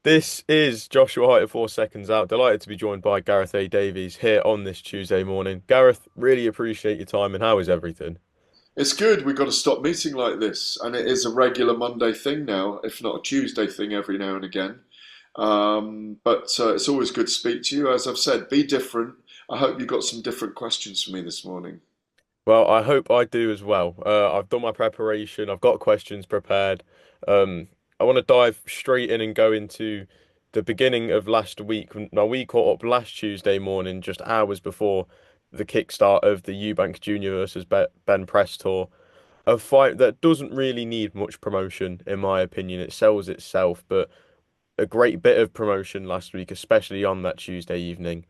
This is Joshua Hart for Seconds Out. Delighted to be joined by Gareth A Davies here on this Tuesday morning. Gareth, really appreciate your time and how is everything? It's good. We've got to stop meeting like this, and it is a regular Monday thing now, if not a Tuesday thing every now and again. But it's always good to speak to you. As I've said, be different. I hope you got some different questions for me this morning. Well, I hope I do as well. I've done my preparation. I've got questions prepared. I want to dive straight in and go into the beginning of last week. Now, we caught up last Tuesday morning, just hours before the kickstart of the Eubank Jr. versus Ben Press tour. A fight that doesn't really need much promotion, in my opinion. It sells itself, but a great bit of promotion last week, especially on that Tuesday evening.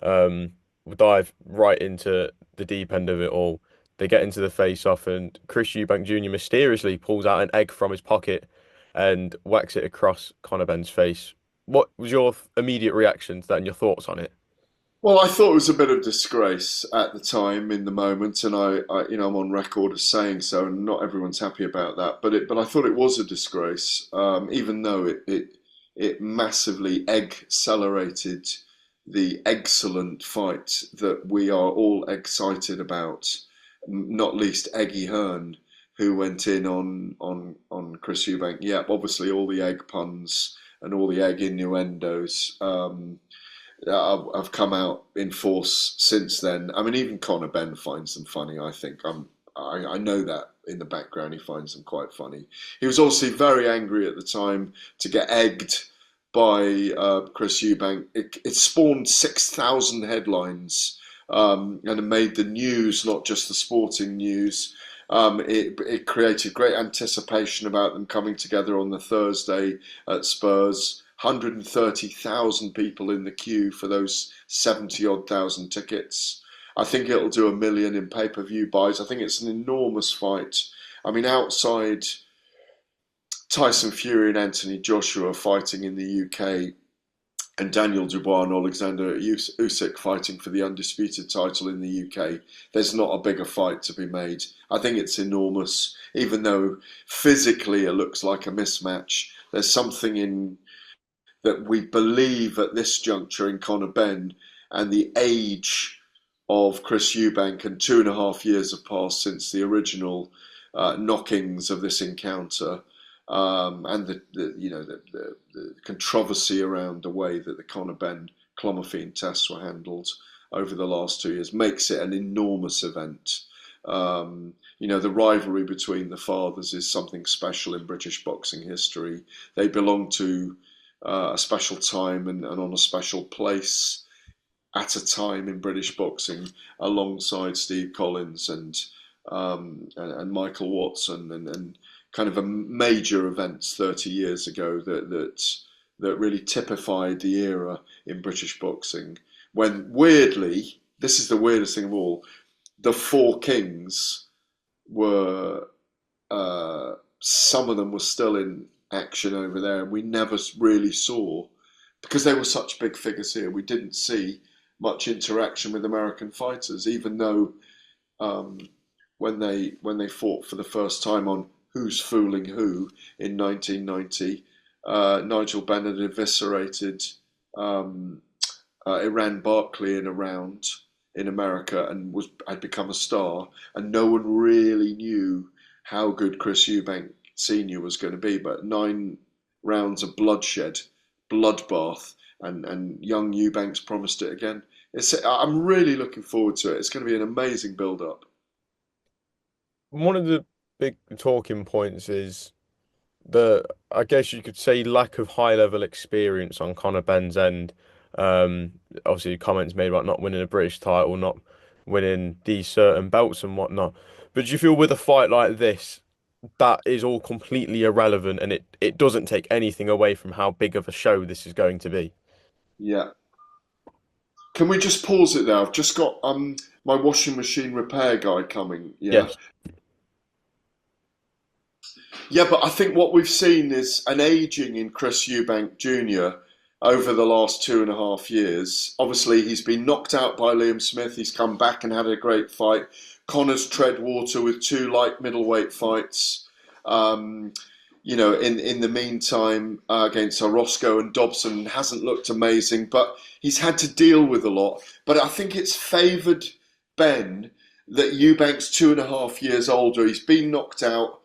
We'll dive right into the deep end of it all. They get into the face-off, and Chris Eubank Jr. mysteriously pulls out an egg from his pocket and whacks it across Conor Benn's face. What was your immediate reaction to that and your thoughts on it? Well, I thought it was a bit of disgrace at the time, in the moment, and I'm on record as saying so, and not everyone's happy about that. But I thought it was a disgrace, even though it massively accelerated the excellent fight that we are all excited about, not least Eggy Hearn, who went in on Chris Eubank. Yeah, obviously all the egg puns and all the egg innuendos. Have come out in force since then. I mean, even Conor Benn finds them funny. I think I know that in the background he finds them quite funny. He was obviously very angry at the time to get egged by Chris Eubank. It spawned 6,000 headlines and it made the news, not just the sporting news. It created great anticipation about them coming together on the Thursday at Spurs. 130,000 people in the queue for those 70 odd thousand tickets. I think it'll do 1 million in pay per view buys. I think it's an enormous fight. I mean, outside Tyson Fury and Anthony Joshua fighting in the UK, and Daniel Dubois and Alexander Usyk fighting for the undisputed title in the UK, there's not a bigger fight to be made. I think it's enormous, even though physically it looks like a mismatch. There's something in that we believe at this juncture in Conor Benn and the age of Chris Eubank, and 2.5 years have passed since the original knockings of this encounter, and the controversy around the way that the Conor Benn clomiphene tests were handled over the last 2 years makes it an enormous event. The rivalry between the fathers is something special in British boxing history. They belong to a special time and on a special place at a time in British boxing, alongside Steve Collins and Michael Watson, and kind of a major events 30 years ago that really typified the era in British boxing. When weirdly, this is the weirdest thing of all, the four kings were some of them were still in action over there, and we never really saw, because they were such big figures here, we didn't see much interaction with American fighters, even though when they fought for the first time on Who's Fooling Who in 1990, Nigel Benn had eviscerated Iran Barkley in a round in America and had become a star, and no one really knew how good Chris Eubank Senior was going to be. But 9 rounds of bloodshed, bloodbath, and young Eubanks promised it again. I'm really looking forward to it. It's going to be an amazing build-up. One of the big talking points is I guess you could say, lack of high level experience on Conor Benn's end. Obviously, comments made about not winning a British title, not winning these certain belts and whatnot. But do you feel with a fight like this, that is all completely irrelevant and it doesn't take anything away from how big of a show this is going to be? Yeah. Can we just pause it there? I've just got my washing machine repair guy coming. Yeah. Yes. Yeah, but I think what we've seen is an aging in Chris Eubank Jr. over the last 2.5 years. Obviously, he's been knocked out by Liam Smith. He's come back and had a great fight. Connor's tread water with two light middleweight fights. in the meantime, against Orozco and Dobson hasn't looked amazing, but he's had to deal with a lot. But I think it's favoured Ben that Eubank's 2.5 years older. He's been knocked out.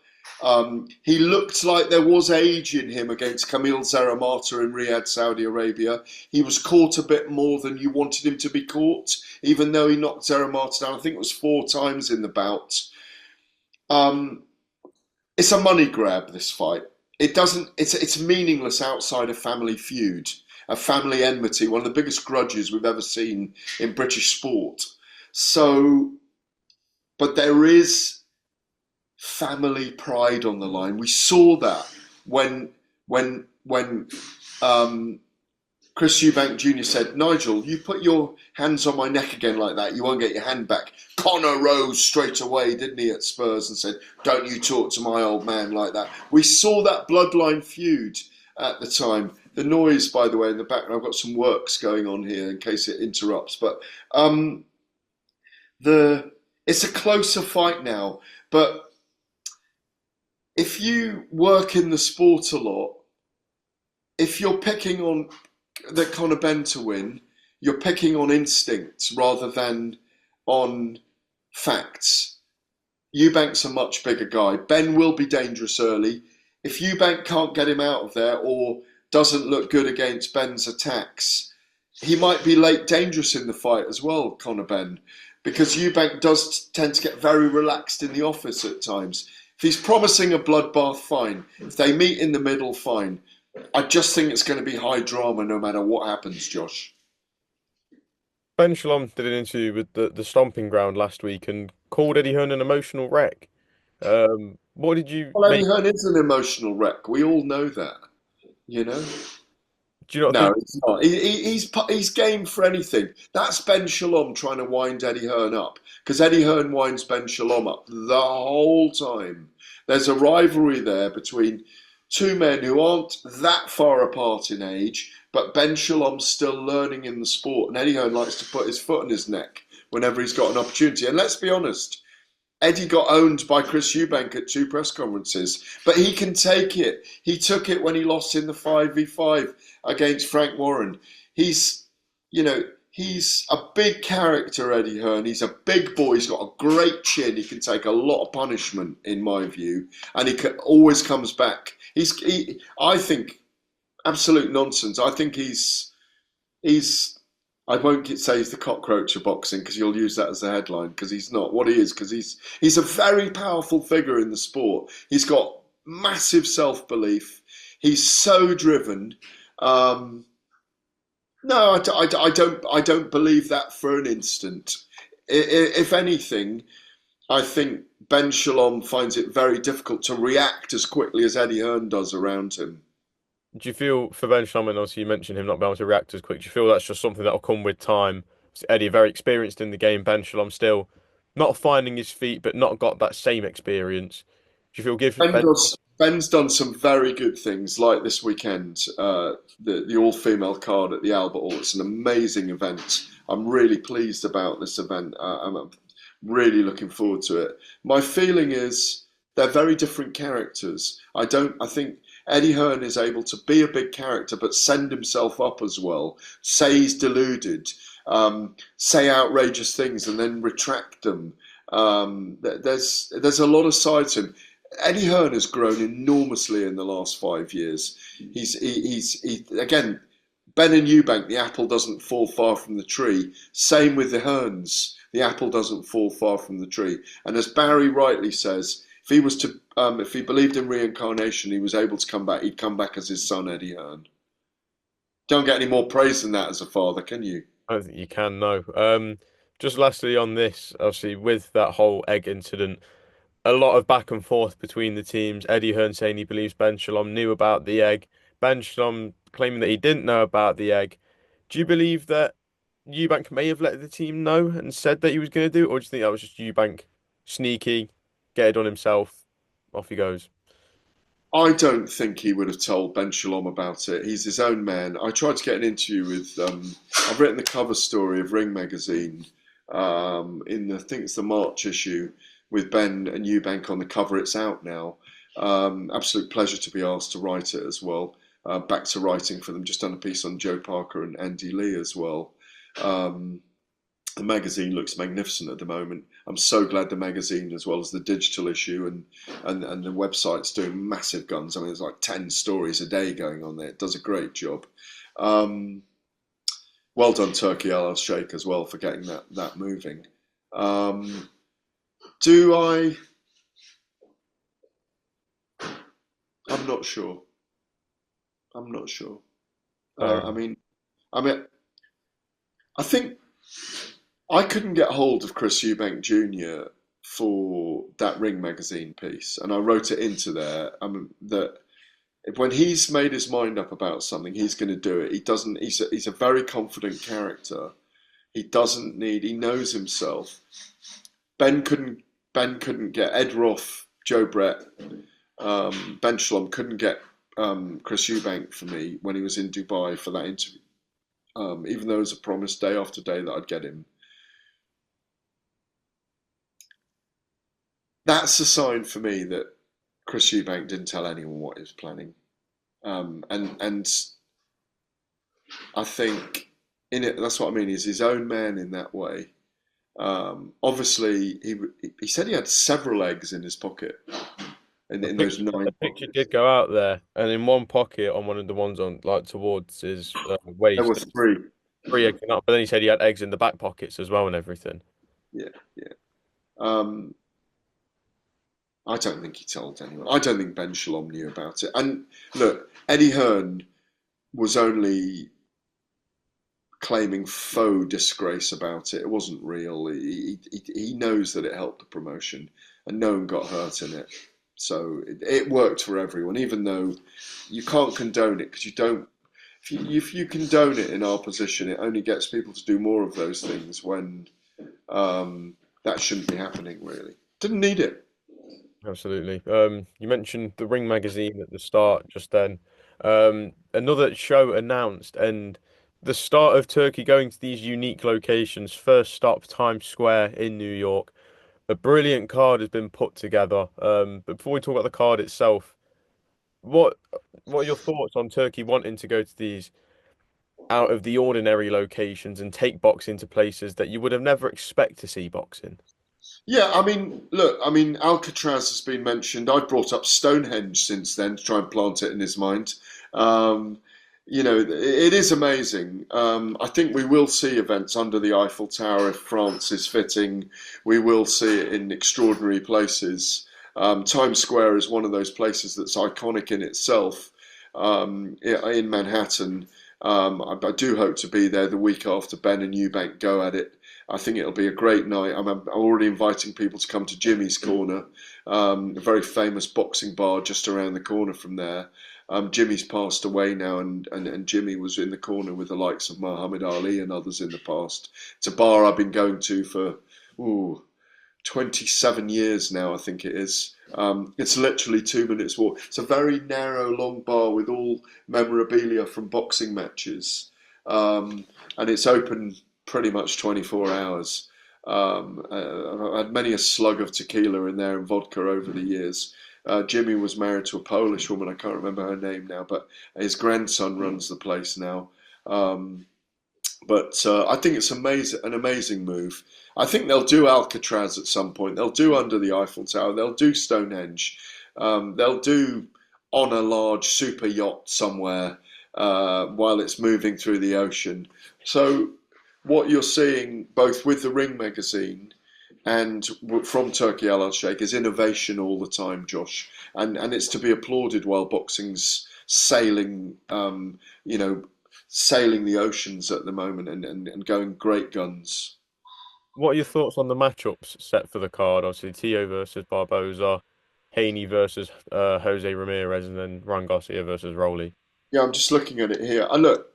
He looked like there was age in him against Kamil Zaramata in Riyadh, Saudi Arabia. He was caught a bit more than you wanted him to be caught, even though he knocked Zaramata down. I think it was 4 times in the bout. It's a money grab, this fight. It doesn't. It's meaningless outside a family feud, a family enmity, one of the biggest grudges we've ever seen in British sport. So, but there is family pride on the line. We saw that when Chris Eubank Jr. said, "Nigel, you put your hands on my neck again like that, you won't get your hand back." Conor rose straight away, didn't he, at Spurs and said, "Don't you talk to my old man like that." We saw that bloodline feud at the time. The noise, by the way, in the background, I've got some works going on here in case it interrupts. But it's a closer fight now. But if you work in the sport a lot, if you're picking on that Conor Benn to win, you're picking on instincts rather than on facts. Eubank's a much bigger guy. Ben will be dangerous early. If Eubank can't get him out of there or doesn't look good against Ben's attacks, he might be late dangerous in the fight as well, Conor Benn, because Eubank does tend to get very relaxed in the office at times. If he's promising a bloodbath, fine. If they meet in the middle, fine. I just think it's going to be high drama no matter what happens, Josh. Ben Shalom did an interview with the Stomping Ground last week and called Eddie Hearn an emotional wreck. What did you Well, Eddie make? Hearn is an emotional wreck. We all know that, you know? Do you not No, think? it's not. He's game for anything. That's Ben Shalom trying to wind Eddie Hearn up, because Eddie Hearn winds Ben Shalom up the whole time. There's a rivalry there between two men who aren't that far apart in age, but Ben Shalom's still learning in the sport, and Eddie Hearn likes to put his foot in his neck whenever he's got an opportunity. And let's be honest, Eddie got owned by Chris Eubank at 2 press conferences, but he can take it. He took it when he lost in the 5v5 against Frank Warren. He's, he's a big character, Eddie Hearn. He's a big boy. He's got a great chin. He can take a lot of punishment, in my view, and always comes back. I think, absolute nonsense. I think he's. I won't say he's the cockroach of boxing because you'll use that as a headline, because he's not what he is, because he's a very powerful figure in the sport. He's got massive self-belief. He's so driven. No, I don't believe that for an instant. If anything, I think Ben Shalom finds it very difficult to react as quickly as Eddie Hearn does around him. Do you feel for Ben Shalom, obviously you mentioned him not being able to react as quick? Do you feel that's just something that'll come with time? Eddie, very experienced in the game. Ben Shalom still not finding his feet, but not got that same experience. Do you feel give Ben? Ben's done some very good things, like this weekend, the all-female card at the Albert Hall. It's an amazing event. I'm really pleased about this event. I'm really looking forward to it. My feeling is they're very different characters. I think Eddie Hearn is able to be a big character, but send himself up as well. Say he's deluded, say outrageous things, and then retract them. There's a lot of sides to him. Eddie Hearn has grown enormously in the last 5 years. Again, Ben and Eubank, the apple doesn't fall far from the tree. Same with the Hearns, the apple doesn't fall far from the tree. And as Barry rightly says, if he believed in reincarnation, he was able to come back. He'd come back as his son, Eddie Hearn. Don't get any more praise than that as a father, can you? I don't think you can, no. Just lastly on this, obviously with that whole egg incident, a lot of back and forth between the teams. Eddie Hearn saying he believes Ben Shalom knew about the egg. Ben Shalom claiming that he didn't know about the egg. Do you believe that Eubank may have let the team know and said that he was going to do it, or do you think that was just Eubank sneaky, get it done himself, off he goes? I don't think he would have told Ben Shalom about it. He's his own man. I tried to get an interview with. I've written the cover story of Ring magazine I think it's the March issue, with Ben and Eubank on the cover. It's out now. Absolute pleasure to be asked to write it as well. Back to writing for them. Just done a piece on Joe Parker and Andy Lee as well. Um, the magazine looks magnificent at the moment. I'm so glad the magazine, as well as the digital issue and the website's doing massive guns. I mean, there's like 10 stories a day going on there. It does a great job. Um, well done, Turki Alalshikh as well for getting that moving. Um, do I? I'm not sure. I'm not sure. Fair I enough. mean, I mean, I think I couldn't get hold of Chris Eubank Jr. for that Ring magazine piece, and I wrote it into there. That when he's made his mind up about something, he's going to do it. He doesn't. He's a very confident character. He doesn't need. He knows himself. Ben couldn't. Ben couldn't get Ed Roth, Joe Brett, Ben Shalom couldn't get Chris Eubank for me when he was in Dubai for that interview. Even though it was a promise day after day that I'd get him. That's a sign for me that Chris Eubank didn't tell anyone what he was planning. And I think in it, that's what I mean. He's his own man in that way. Obviously, he said he had several eggs in his pocket The in those picture, the nine picture pockets. did go out there, and in one pocket, on one of the ones on like towards his There waist, were three. three eggs, but then he said he had eggs in the back pockets as well and everything. Yeah, yeah. Um, I don't think he told anyone. I don't think Ben Shalom knew about it. And look, Eddie Hearn was only claiming faux disgrace about it. It wasn't real. He knows that it helped the promotion, and no one got hurt in it. So it worked for everyone, even though you can't condone it because you don't. If you condone it in our position, it only gets people to do more of those things when that shouldn't be happening. Really, didn't need it. Absolutely. You mentioned the Ring magazine at the start just then. Another show announced, and the start of Turkey going to these unique locations. First stop, Times Square in New York. A brilliant card has been put together. But before we talk about the card itself, what what are your thoughts on Turkey wanting to go to these out of the ordinary locations and take boxing to places that you would have never expect to see boxing? Yeah, I mean, look, I mean, Alcatraz has been mentioned. I've brought up Stonehenge since then to try and plant it in his mind. Um, it is amazing. I think we will see events under the Eiffel Tower if France is fitting. We will see it in extraordinary places. Times Square is one of those places that's iconic in itself in Manhattan. I do hope to be there the week after Ben and Eubank go at it. I think it'll be a great night. I'm already inviting people to come to Jimmy's Corner, a very famous boxing bar just around the corner from there. Jimmy's passed away now, and Jimmy was in the corner with the likes of Muhammad Ali and others in the past. It's a bar I've been going to for 27 years now, I think it is. It's literally 2 minutes walk. It's a very narrow, long bar with all memorabilia from boxing matches, and it's open pretty much 24 hours. I've had many a slug of tequila in there and vodka over the years. Jimmy was married to a Polish woman. I can't remember her name now, but his grandson runs the place now. Um, but I think it's an amazing move. I think they'll do Alcatraz at some point. They'll do under the Eiffel Tower. They'll do Stonehenge. They'll do on a large super yacht somewhere while it's moving through the ocean. So what you're seeing both with the Ring magazine and from Turkey Alalshikh is innovation all the time, Josh, and it's to be applauded while boxing's sailing, sailing the oceans at the moment and going great guns. What are your thoughts on the matchups set for the card? Obviously, Tio versus Barboza, Haney versus Jose Ramirez, and then Ryan Garcia versus Rowley. Yeah, I'm just looking at it here. And look,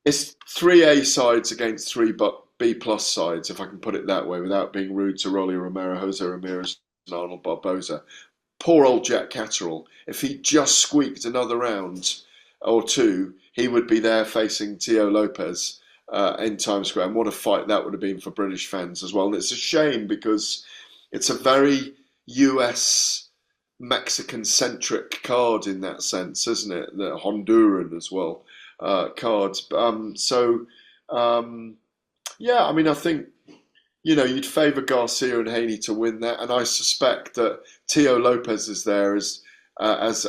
it's three A sides against three B plus sides, if I can put it that way, without being rude to Rolly Romero, Jose Ramirez, and Arnold Barboza. Poor old Jack Catterall. If he just squeaked another round or two, he would be there facing Tio Lopez in Times Square. And what a fight that would have been for British fans as well. And it's a shame because it's a very US Mexican-centric card in that sense, isn't it? The Honduran as well cards. Um, yeah, I mean, I think you'd favour Garcia and Haney to win that, and I suspect that Tio Lopez is there as the as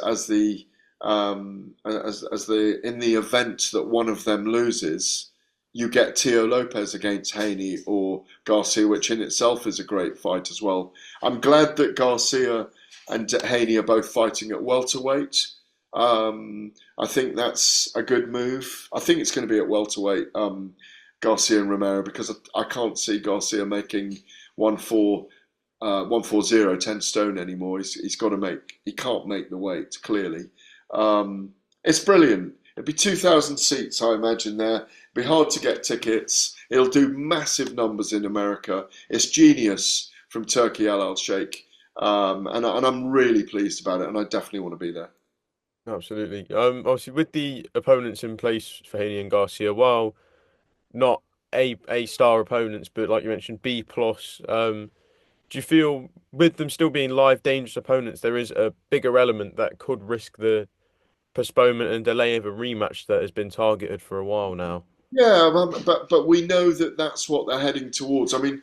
the in the event that one of them loses, you get Tio Lopez against Haney or Garcia, which in itself is a great fight as well. I'm glad that Garcia and Haney are both fighting at welterweight. I think that's a good move. I think it's going to be at welterweight, Garcia and Romero, because I can't see Garcia making 140 10 stone anymore. He's got to make. He can't make the weight clearly. It's brilliant. It'd be 2,000 seats, I imagine. There, it'd be hard to get tickets. It'll do massive numbers in America. It's genius from Turki Alalshikh, and I'm really pleased about it. And I definitely want to be there. Absolutely. Obviously with the opponents in place for Haney and Garcia, while not A star opponents, but like you mentioned, B plus. Do you feel with them still being live dangerous opponents, there is a bigger element that could risk the postponement and delay of a rematch that has been targeted for a while now? Yeah, but we know that that's what they're heading towards. I mean,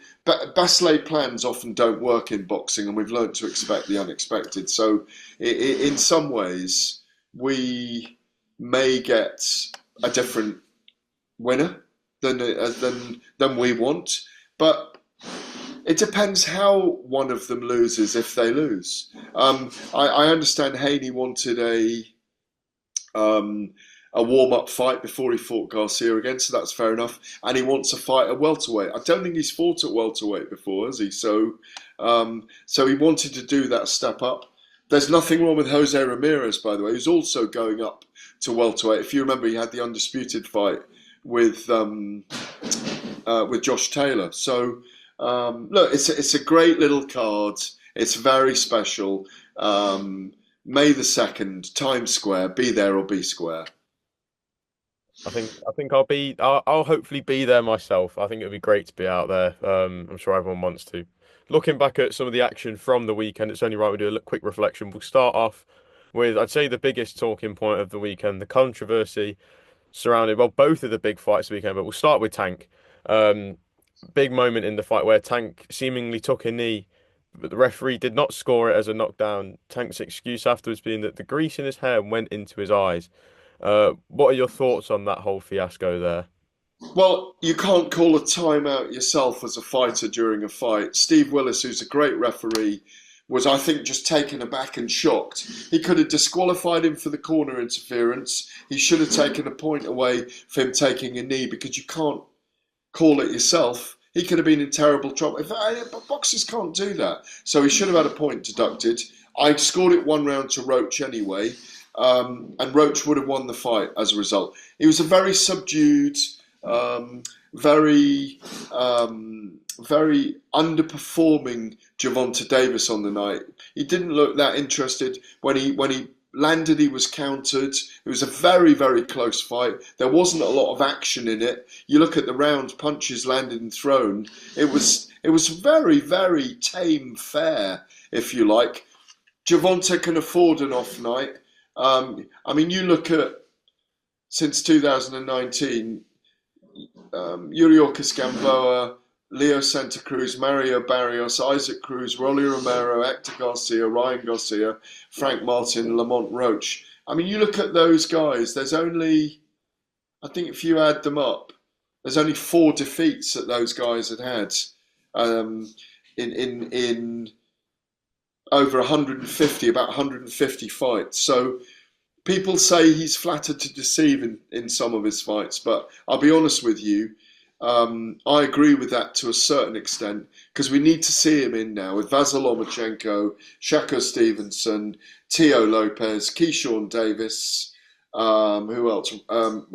best laid plans often don't work in boxing, and we've learned to expect the unexpected. So, in some ways, we may get a different winner than we want, but it depends how one of them loses if they lose. I understand Haney wanted a warm up fight before he fought Garcia again, so that's fair enough. And he wants a fight at welterweight. I don't think he's fought at welterweight before, has he? So he wanted to do that step up. There's nothing wrong with Jose Ramirez, by the way, who's also going up to welterweight. If you remember, he had the undisputed fight with Josh Taylor. So look, it's a great little card. It's very special. May the 2nd, Times Square. Be there or be square. I think I'll hopefully be there myself. I think it'd be great to be out there. I'm sure everyone wants to. Looking back at some of the action from the weekend, it's only right we do a quick reflection. We'll start off with, I'd say, the biggest talking point of the weekend, the controversy surrounding, well, both of the big fights of the weekend, but we'll start with Tank. Um, Big moment in the fight where Tank seemingly took a knee, but the referee did not score it as a knockdown. Tank's excuse afterwards being that the grease in his hair went into his eyes. What are your thoughts on that whole fiasco there? Well, you can't call a timeout yourself as a fighter during a fight. Steve Willis, who's a great referee, was, I think, just taken aback and shocked. He could have disqualified him for the corner interference. He should have taken a point away for him taking a knee, because you can't call it yourself. He could have been in terrible trouble. But boxers can't do that. So he should have had a point deducted. I scored it 1 round to Roach anyway, and Roach would have won the fight as a result. He was a very subdued, very, very underperforming Gervonta Davis on the night. He didn't look that interested when he landed. He was countered. It was a very, very close fight. There wasn't a lot of action in it. You look at the round, punches landed and thrown. It was very, very tame fare, if you like. Gervonta can afford an off night. I mean, you look at since 2019. Yuriorkis Gamboa, Leo Santa Cruz, Mario Barrios, Isaac Cruz, Rolly Romero, Hector Garcia, Ryan Garcia, Frank Martin, Lamont Roach. I mean, you look at those guys, there's only, I think if you add them up, there's only 4 defeats that those guys had in over 150, about 150 fights. So people say he's flattered to deceive in some of his fights, but I'll be honest with you, I agree with that to a certain extent, because we need to see him in now with Vasyl Lomachenko, Shakur Stevenson, Tio Lopez, Keyshawn Davis, who else?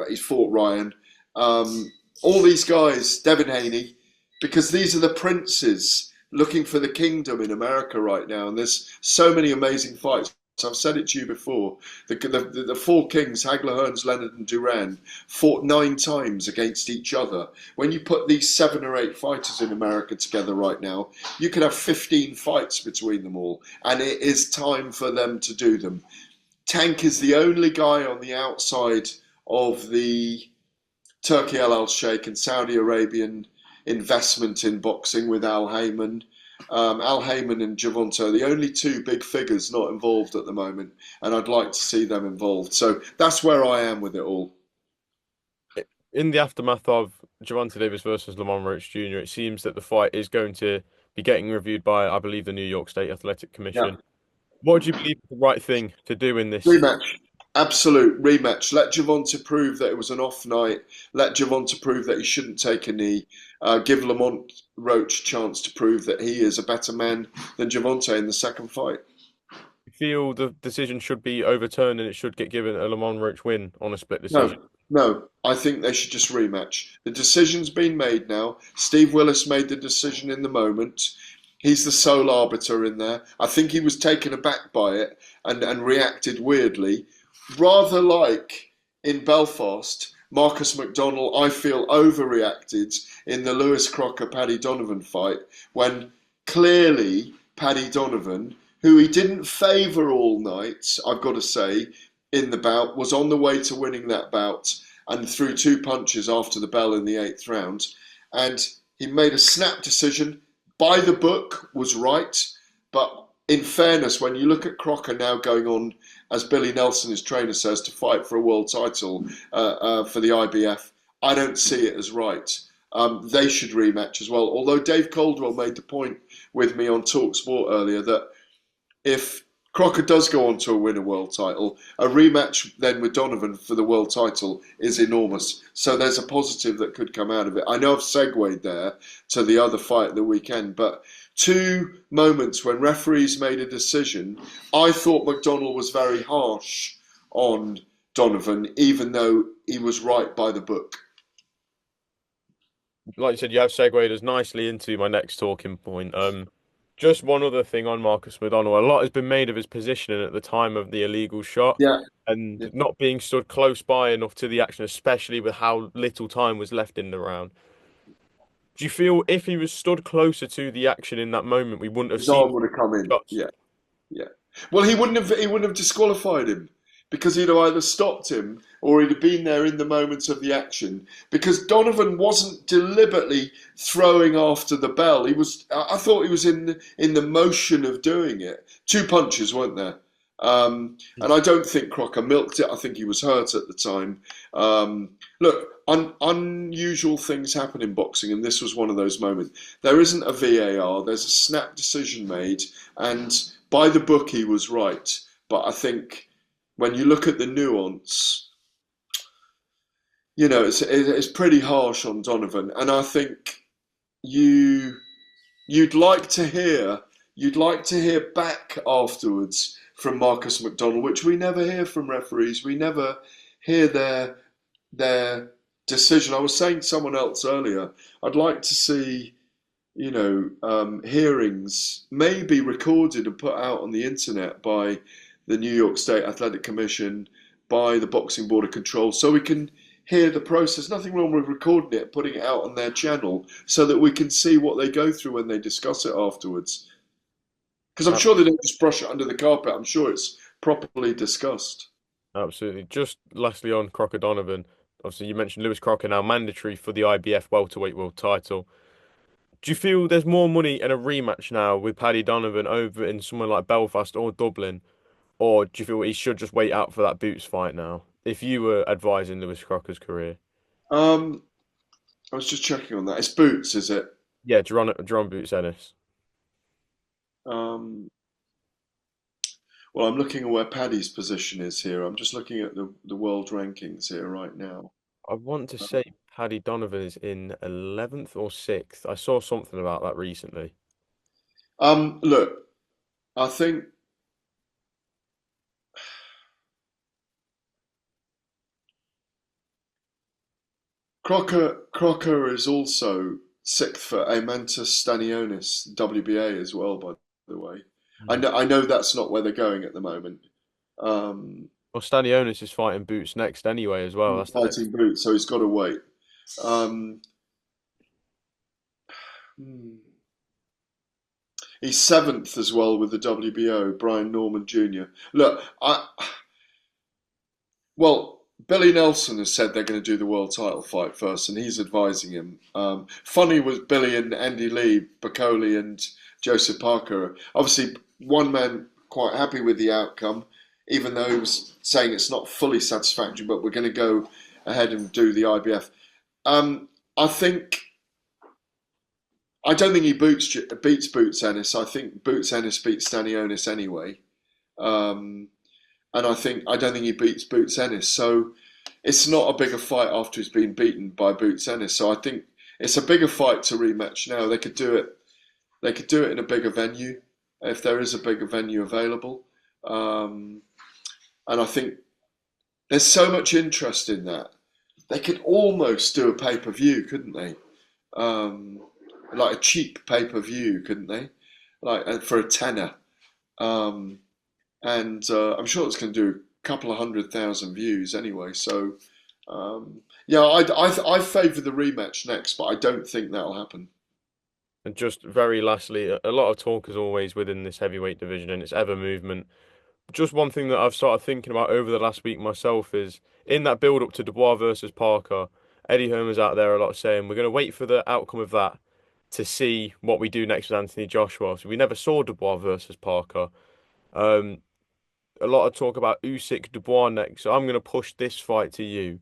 He's fought Ryan. All these guys, Devin Haney, because these are the princes looking for the kingdom in America right now, and there's so many amazing fights. I've said it to you before. The four kings, Hagler, Hearns, Leonard, and Duran, fought 9 times against each other. When you put these 7 or 8 fighters in America together right now, you could have 15 fights between them all, and it is time for them to do them. Tank is the only guy on the outside of the Turki Alalshikh and Saudi Arabian investment in boxing with Al Heyman. Al Heyman and Gervonta are the only two big figures not involved at the moment, and I'd like to see them involved. So that's where I am with it all. In the aftermath of Gervonta Davis versus Lamont Roach Jr., it seems that the fight is going to be getting reviewed by, I believe, the New York State Athletic Yeah. Commission. What do you believe is the right thing to do in this? Rematch. Absolute rematch. Let Gervonta prove that it was an off night. Let Gervonta prove that he shouldn't take a knee. Give Lamont Roach a chance to prove that he is a better man than Gervonta in the second fight. You feel the decision should be overturned and it should get given a Lamont Roach win on a split decision? No, no. I think they should just rematch. The decision's been made now. Steve Willis made the decision in the moment. He's the sole arbiter in there. I think he was taken aback by it and reacted weirdly. Rather like in Belfast, Marcus McDonnell, I feel, overreacted in the Lewis Crocker Paddy Donovan fight when clearly Paddy Donovan, who he didn't favour all night, I've got to say, in the bout, was on the way to winning that bout and threw 2 punches after the bell in the 8th round. And he made a snap decision. By the book, was right. But in fairness, when you look at Crocker now going on, as Billy Nelson, his trainer, says, to fight for a world title for the IBF, I don't see it as right. They should rematch as well. Although Dave Caldwell made the point with me on TalkSport earlier that if Crocker does go on to win a world title, a rematch then with Donovan for the world title is enormous. So there's a positive that could come out of it. I know I've segued there to the other fight of the weekend, but 2 moments when referees made a decision, I thought McDonnell was very harsh on Donovan, even though he was right by the book. Like you said, you have segued us nicely into my next talking point. Just one other thing on Marcus McDonnell. A lot has been made of his positioning at the time of the illegal shot Yeah, yeah. and not being stood close by enough to the action, especially with how little time was left in the round. Do you feel if he was stood closer to the action in that moment, we wouldn't have His seen arm would have come in. shots? Yeah. Yeah. Well, he wouldn't have disqualified him because he'd have either stopped him or he'd have been there in the moments of the action. Because Donovan wasn't deliberately throwing after the bell. He was. I thought he was in the motion of doing it. 2 punches, weren't there? And I don't think Crocker milked it. I think he was hurt at the time. Look, unusual things happen in boxing, and this was one of those moments. There isn't a VAR. There's a snap decision made, and by the book, he was right. But I think when you look at the nuance, it's pretty harsh on Donovan. And I think you you'd like to hear you'd like to hear back afterwards from Marcus McDonnell, which we never hear from referees. We never hear their decision. I was saying to someone else earlier, I'd like to see hearings maybe recorded and put out on the internet by the New York State Athletic Commission, by the Boxing Board of Control, so we can hear the process. Nothing wrong with recording it, putting it out on their channel, so that we can see what they go through when they discuss it afterwards. Because I'm sure they don't just brush it under the carpet. I'm sure it's properly discussed. Absolutely. Just lastly on Crocker Donovan, obviously you mentioned Lewis Crocker now mandatory for the IBF welterweight world title. Do you feel there's more money in a rematch now with Paddy Donovan over in somewhere like Belfast or Dublin, or do you feel he should just wait out for that Boots fight now? If you were advising Lewis Crocker's career, Um, I was just checking on that. It's Boots, is it? yeah, Jerome Boots Ennis. Um, well, I'm looking at where Paddy's position is here. I'm just looking at the world rankings here right now. I want to say Paddy Donovan is in 11th or 6th. I saw something about that recently. Look, I think Crocker is also sixth for Aimantas Stanionis, WBA as well, by the way. I know that's not where they're going at the moment. Um, Well, Stanionis is fighting Boots next anyway as well. he's That's the next. fighting Boots, so he's got to wait. Um, hmm. He's seventh as well with the WBO, Brian Norman Jr. Look, Billy Nelson has said they're going to do the world title fight first, and he's advising him. Funny was Billy and Andy Lee, Bacoli and Joseph Parker. Obviously, one man quite happy with the outcome, even though he was saying it's not fully satisfactory, but we're going to go ahead and do the IBF. I think I don't think he beats Boots Ennis. I think Boots Ennis beats Stanionis anyway. Um, and I don't think he beats Boots Ennis. So it's not a bigger fight after he's been beaten by Boots Ennis. So I think it's a bigger fight to rematch now. They could do it. They could do it in a bigger venue if there is a bigger venue available. Um, and I think there's so much interest in that. They could almost do a pay-per-view, couldn't they? Um, like a cheap pay-per-view, couldn't they? Like for a tenner. Um, and I'm sure it's going to do a couple of 100,000 views anyway. So yeah, I favour the rematch next, but I don't think that'll happen. And just very lastly, a lot of talk as always within this heavyweight division, and it's ever movement. Just one thing that I've started thinking about over the last week myself is in that build up to Dubois versus Parker, Eddie Hearn was out there a lot saying we're going to wait for the outcome of that to see what we do next with Anthony Joshua. So we never saw Dubois versus Parker. Um, a lot of talk about Usyk Dubois next. So I'm going to push this fight to you.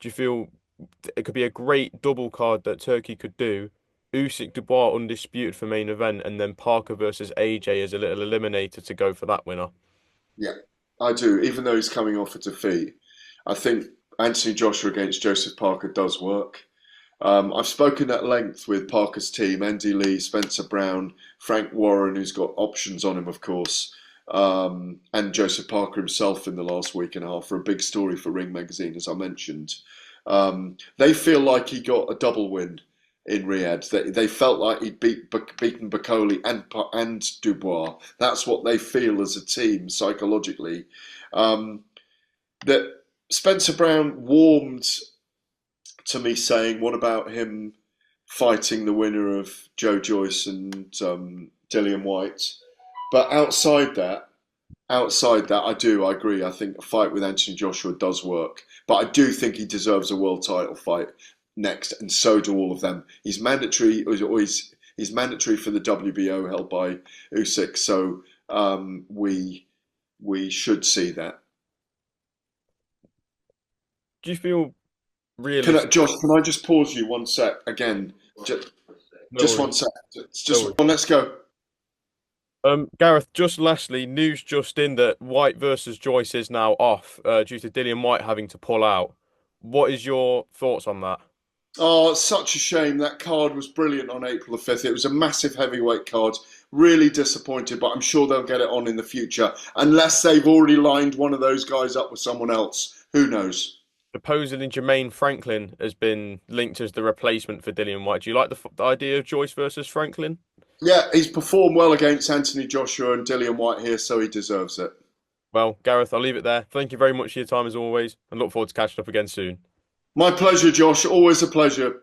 Do you feel it could be a great double card that Turkey could do? Usyk Dubois undisputed for main event, and then Parker versus AJ as a little eliminator to go for that winner. Yeah, I do. Even though he's coming off a defeat, I think Anthony Joshua against Joseph Parker does work. I've spoken at length with Parker's team, Andy Lee, Spencer Brown, Frank Warren, who's got options on him, of course, and Joseph Parker himself in the last week and a half for a big story for Ring Magazine, as I mentioned. They feel like he got a double win in Riyadh. They felt like he'd beaten Bacoli and Dubois. That's what they feel as a team psychologically. That Spencer Brown warmed to me saying, "What about him fighting the winner of Joe Joyce and Dillian White?" But outside that, I agree. I think a fight with Anthony Joshua does work, but I do think he deserves a world title fight next, and so do all of them. He's mandatory, or he's mandatory for the WBO held by Usyk, so we should see that. Do you feel realistic? Josh? Can I just pause you one sec again? Just, No just worries. one sec. No Just worries. let's go. Gareth, just lastly, news just in that White versus Joyce is now off due to Dillian White having to pull out. What is your thoughts on that? Oh, it's such a shame. That card was brilliant on April the 5th. It was a massive heavyweight card. Really disappointed, but I'm sure they'll get it on in the future. Unless they've already lined one of those guys up with someone else. Who knows? Supposedly Jermaine Franklin has been linked as the replacement for Dillian White. Do you like the idea of Joyce versus Franklin? Yeah, he's performed well against Anthony Joshua and Dillian White here, so he deserves it. Well, Gareth, I'll leave it there. Thank you very much for your time as always, and look forward to catching up again soon. My pleasure, Josh. Always a pleasure.